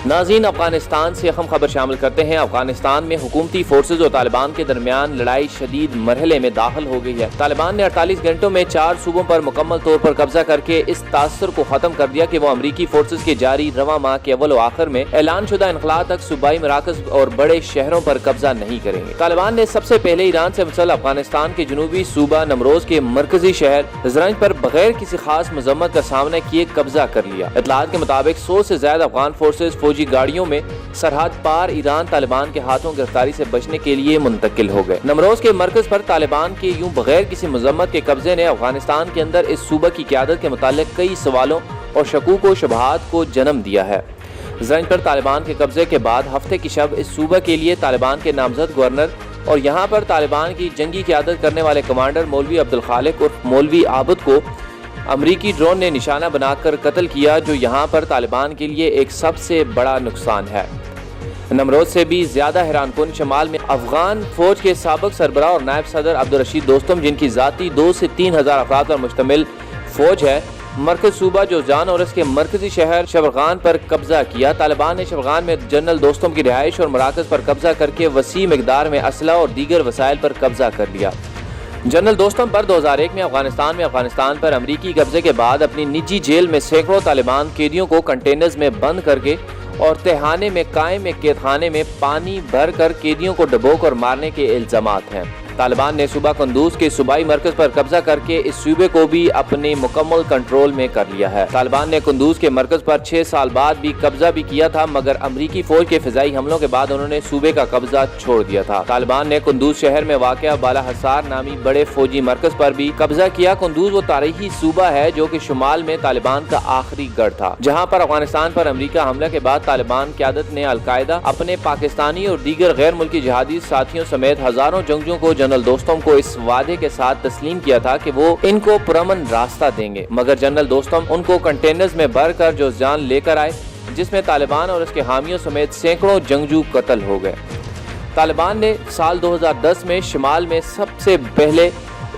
ناظرین، افغانستان سے اہم خبر شامل کرتے ہیں۔ افغانستان میں حکومتی فورسز اور طالبان کے درمیان لڑائی شدید مرحلے میں داخل ہو گئی ہے۔ طالبان نے 48 گھنٹوں میں 4 صوبوں پر مکمل طور پر قبضہ کر کے اس تاثر کو ختم کر دیا کہ وہ امریکی فورسز کے جاری رواں ماہ کے اول و آخر میں اعلان شدہ انخلاء تک صوبائی مراکز اور بڑے شہروں پر قبضہ نہیں کریں گے۔ طالبان نے سب سے پہلے ایران سے منسلک افغانستان کے جنوبی صوبہ نمروز کے مرکزی شہر زرنج پر بغیر کسی خاص مذمت کا سامنا کیے قبضہ کر لیا۔ اطلاعات کے مطابق 100 سے زیادہ افغان فورسز فوجی گاڑیوں میں سرحد پار ایران طالبان کے ہاتھوں گرفتاری سے بچنے کے لیے منتقل ہو گئے۔ نمروز کے مرکز پر طالبان کے یوں بغیر کسی مذمت کے قبضے نے افغانستان کے اندر اس صوبہ کی قیادت کے متعلق کئی سوالوں اور شکوک و شبہات کو جنم دیا ہے۔ زرنج پر طالبان کے قبضے کے بعد ہفتے کی شب اس صوبہ کے لیے طالبان کے نامزد گورنر اور یہاں پر طالبان کی جنگی قیادت کرنے والے کمانڈر مولوی عبدالخالق اور مولوی عابد کو امریکی ڈرون نے نشانہ بنا کر قتل کیا، جو یہاں پر طالبان کے لیے ایک سب سے بڑا نقصان ہے۔ نمروز سے بھی زیادہ حیران کن شمال میں افغان فوج کے سابق سربراہ اور نائب صدر عبدالرشید دوستم، جن کی ذاتی 2 سے 3 ہزار افراد پر مشتمل فوج ہے، مرکز صوبہ جوزجان اور اس کے مرکزی شہر شبرغان پر قبضہ کیا۔ طالبان نے شبرغان میں جنرل دوستم کی رہائش اور مراکز پر قبضہ کر کے وسیع مقدار میں اسلحہ اور دیگر وسائل پر قبضہ کر لیا۔ جنرل دوستم پر 2001 میں افغانستان پر امریکی قبضے کے بعد اپنی نجی جیل میں سینکڑوں طالبان قیدیوں کو کنٹینرز میں بند کر کے اور تہانے میں قائم ایک قید خانے میں پانی بھر کر قیدیوں کو ڈبو کر مارنے کے الزامات ہیں۔ طالبان نے صوبہ قندوز کے صوبائی مرکز پر قبضہ کر کے اس صوبے کو بھی اپنے مکمل کنٹرول میں کر لیا ہے۔ طالبان نے قندوز کے مرکز پر 6 سال بعد بھی قبضہ بھی کیا تھا، مگر امریکی فوج کے فضائی حملوں کے بعد انہوں نے صوبے کا قبضہ چھوڑ دیا تھا۔ طالبان نے قندوز شہر میں واقع بالا حصار نامی بڑے فوجی مرکز پر بھی قبضہ کیا۔ قندوز وہ تاریخی صوبہ ہے جو کہ شمال میں طالبان کا آخری گڑھ تھا، جہاں پر افغانستان پر امریکہ حملے کے بعد طالبان قیادت نے القاعدہ، اپنے پاکستانی اور دیگر غیر ملکی جہادی ساتھیوں سمیت ہزاروں جنگجوؤں کو جنرل دوستم کو اس وعدے کے ساتھ تسلیم کیا تھا کہ وہ ان کو پرامن راستہ دیں گے، مگر جنرل دوستم ان کو کنٹینرز میں بھر کر جوزجان لے کر آئے، جس میں طالبان اور اس کے حامیوں سمیت سینکڑوں جنگجو قتل ہو گئے۔ طالبان نے سال 2010 میں شمال میں سب سے پہلے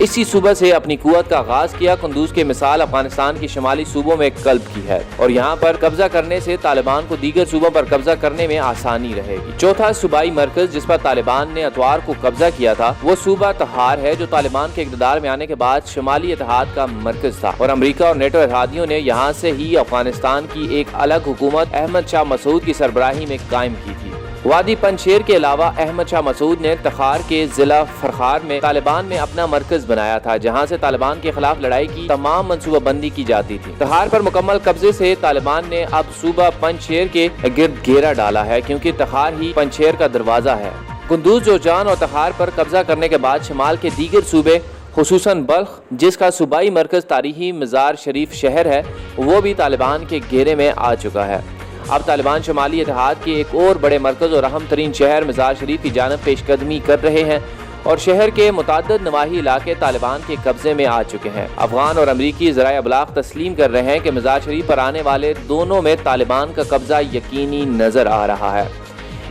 اسی صوبہ سے اپنی قوت کا آغاز کیا۔ قندوز کی مثال افغانستان کی شمالی صوبوں میں قلب کی ہے اور یہاں پر قبضہ کرنے سے طالبان کو دیگر صوبوں پر قبضہ کرنے میں آسانی رہے گی۔ چوتھا صوبائی مرکز جس پر طالبان نے اتوار کو قبضہ کیا تھا وہ صوبہ تہار ہے، جو طالبان کے اقتدار میں آنے کے بعد شمالی اتحاد کا مرکز تھا اور امریکہ اور نیٹو اتحادیوں نے یہاں سے ہی افغانستان کی ایک الگ حکومت احمد شاہ مسعود کی سربراہی میں قائم کی تھی۔ وادی پنجشیر کے علاوہ احمد شاہ مسعود نے تخار کے ضلع فرخار میں طالبان میں اپنا مرکز بنایا تھا، جہاں سے طالبان کے خلاف لڑائی کی تمام منصوبہ بندی کی جاتی تھی۔ تخار پر مکمل قبضے سے طالبان نے اب صوبہ پنجشیر کے گرد گھیرا ڈالا ہے، کیونکہ تخار ہی پنجشیر کا دروازہ ہے۔ قندوز، جوزجان اور تخار پر قبضہ کرنے کے بعد شمال کے دیگر صوبے خصوصاً بلخ، جس کا صوبائی مرکز تاریخی مزار شریف شہر ہے، وہ بھی طالبان کے گھیرے میں آ چکا ہے۔ اب طالبان شمالی اتحاد کے ایک اور بڑے مرکز اور اہم ترین شہر مزار شریف کی جانب پیش قدمی کر رہے ہیں اور شہر کے متعدد نواحی علاقے طالبان کے قبضے میں آ چکے ہیں۔ افغان اور امریکی ذرائع ابلاغ تسلیم کر رہے ہیں کہ مزار شریف پر آنے والے دونوں میں طالبان کا قبضہ یقینی نظر آ رہا ہے۔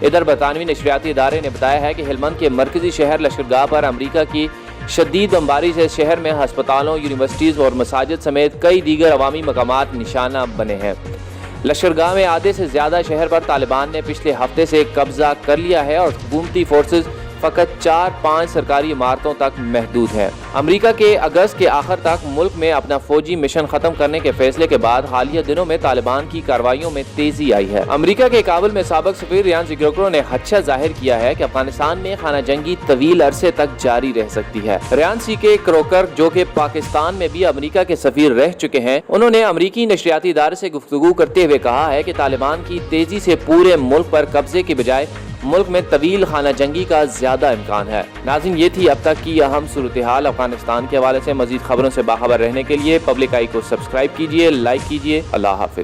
ادھر برطانوی نشریاتی ادارے نے بتایا ہے کہ ہلمند کے مرکزی شہر لشکرگاہ پر امریکہ کی شدید بمباری سے شہر میں ہسپتالوں، یونیورسٹیز اور مساجد سمیت کئی دیگر عوامی مقامات نشانہ بنے ہیں۔ لشکرگاہ میں آدھے سے زیادہ شہر پر طالبان نے پچھلے ہفتے سے قبضہ کر لیا ہے اور حکومتی فورسز فقط 4-5 سرکاری عمارتوں تک محدود ہیں۔ امریکہ کے اگست کے آخر تک ملک میں اپنا فوجی مشن ختم کرنے کے فیصلے کے بعد حالیہ دنوں میں طالبان کی کارروائیوں میں تیزی آئی ہے۔ امریکہ کے کابل میں سابق سفیر ریان زگروکرو نے خدشہ ظاہر کیا ہے کہ افغانستان میں خانہ جنگی طویل عرصے تک جاری رہ سکتی ہے۔ ریان سی کے کروکر، جو کہ پاکستان میں بھی امریکہ کے سفیر رہ چکے ہیں، انہوں نے امریکی نشریاتی ادارے سے گفتگو کرتے ہوئے کہا ہے کہ طالبان کی تیزی سے پورے ملک پر قبضے کے بجائے ملک میں طویل خانہ جنگی کا زیادہ امکان ہے۔ ناظرین، یہ تھی اب تک کی اہم صورتحال افغانستان کے حوالے سے۔ مزید خبروں سے باخبر رہنے کے لیے پبلک آئی کو سبسکرائب کیجیے، لائک کیجیے۔ اللہ حافظ۔